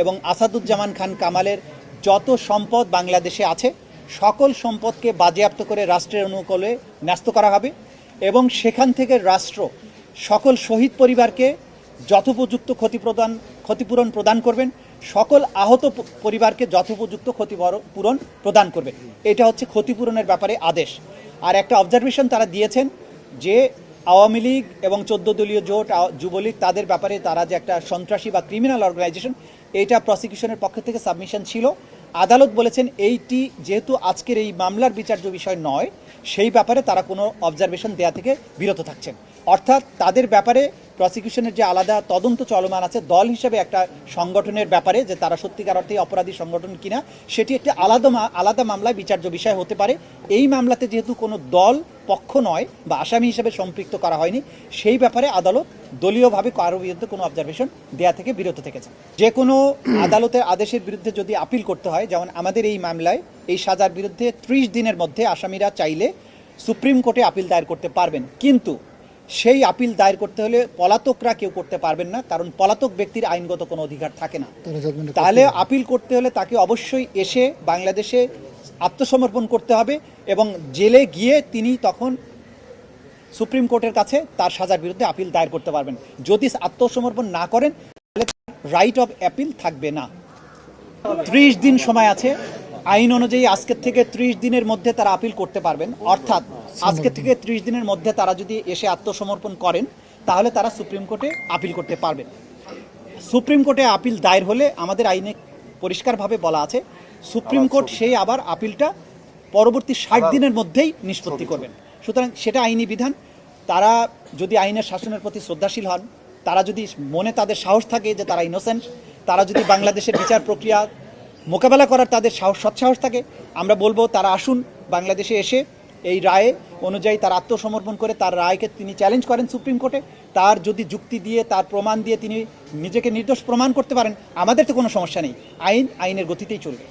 এবং আসাদুজ্জামান খান কামালের যত সম্পদ বাংলাদেশে আছে সকল সম্পদকে বাজেয়াপ্ত করে রাষ্ট্রের অনুকূলে ন্যস্ত করা হবে এবং সেখান থেকে রাষ্ট্র সকল শহীদ পরিবারকে যথোপযুক্ত ক্ষতিপূরণ প্রদান করবেন, সকল আহত পরিবারকে যথোপযুক্ত ক্ষতিপূরণ প্রদান করবেন। এটা হচ্ছে ক্ষতিপূরণের ব্যাপারে আদেশ। আর একটা অবজারভেশন তারা দিয়েছেন যে আওয়ামী লীগ এবং 14 দলীয় জোট যুবলীগ তাদের ব্যাপারে তারা যে একটা সন্ত্রাসী বা ক্রিমিনাল অর্গানাইজেশন, এইটা প্রসিকিউশনের পক্ষ থেকে সাবমিশন ছিল। আদালত বলেছেন এইটি যেহেতু আজকের এই মামলার বিচার্য বিষয় নয়, সেই ব্যাপারে তারা কোনো অবজারভেশন দেয়া থেকে বিরত থাকছেন। অর্থাৎ তাদের ব্যাপারে প্রসিকিউশনের যে আলাদা তদন্ত চলমান আছে দল হিসেবে একটা সংগঠনের ব্যাপারে যে তারা সত্যিকার অর্থে অপরাধী সংগঠন কিনা সেটি একটি আলাদা মামলায় বিচার্য বিষয় হতে পারে। এই মামলাতে যেহেতু কোনো দল পক্ষ নয় বা আসামি হিসেবে সম্পৃক্ত করা হয়নি, সেই ব্যাপারে আদালত দলীয়ভাবে কারো বিরুদ্ধে কোনো অবজারভেশন দেয়া থেকে বিরত থেকেছে। যে কোনো আদালতের আদেশের বিরুদ্ধে যদি আপিল করতে হয়, যেমন আমাদের এই মামলায় এই সাজার বিরুদ্ধে 30 দিনের মধ্যে আসামিরা চাইলে সুপ্রিম কোর্টে আপিল দায়ের করতে পারবেন, কিন্তু সেই আপিল দায়ের করতে হলে পলাতকরা কেউ করতে পারবেন না, কারণ পলাতক ব্যক্তির আইনগত কোনো অধিকার থাকে না। তাহলে আপিল করতে হলে তাকে অবশ্যই এসে বাংলাদেশে আত্মসমর্পণ করতে হবে এবং জেলে গিয়ে তিনি তখন সুপ্রিম কোর্টের কাছে তার সাজার বিরুদ্ধে আপিল দায়ের করতে পারবেন। যদি আত্মসমর্পণ না করেন তাহলে রাইট অফ অ্যাপিল থাকবে না। 30 দিন সময় আছে আইন অনুযায়ী। আজকের থেকে 30 দিনের মধ্যে তারা আপিল করতে পারবেন। অর্থাৎ আজকে থেকে 30 দিনের মধ্যে তারা যদি এসে আত্মসমর্পণ করেন তাহলে তারা সুপ্রিম কোর্টে আপিল করতে পারবেন। সুপ্রিম কোর্টে আপিল দায়ের হলে আমাদের আইনে পরিষ্কারভাবে বলা আছে সুপ্রিম কোর্ট সেই আবার আপিলটা পরবর্তী 60 দিনের মধ্যেই নিষ্পত্তি করবেন। সুতরাং সেটা আইনি বিধান। তারা যদি আইনের শাসনের প্রতি শ্রদ্ধাশীল হন, তারা যদি মনে তাদের সাহস থাকে যে তারা ইনোসেন্ট, তারা যদি বাংলাদেশের বিচার প্রক্রিয়া মোকাবেলা করার তাদের সৎসাহস থাকে, আমরা বলবো তারা আসুন বাংলাদেশে এসে এই রায়ে অনুযায়ী তার আত্মসমর্পণ করে তার রায়কে তিনি চ্যালেঞ্জ করেন সুপ্রিম কোর্টে। তার যদি যুক্তি দিয়ে তার প্রমাণ দিয়ে তিনি নিজেকে নির্দোষ প্রমাণ করতে পারেন, আমাদের তো কোনো সমস্যা নেই। আইনের গতিতেই চলবে।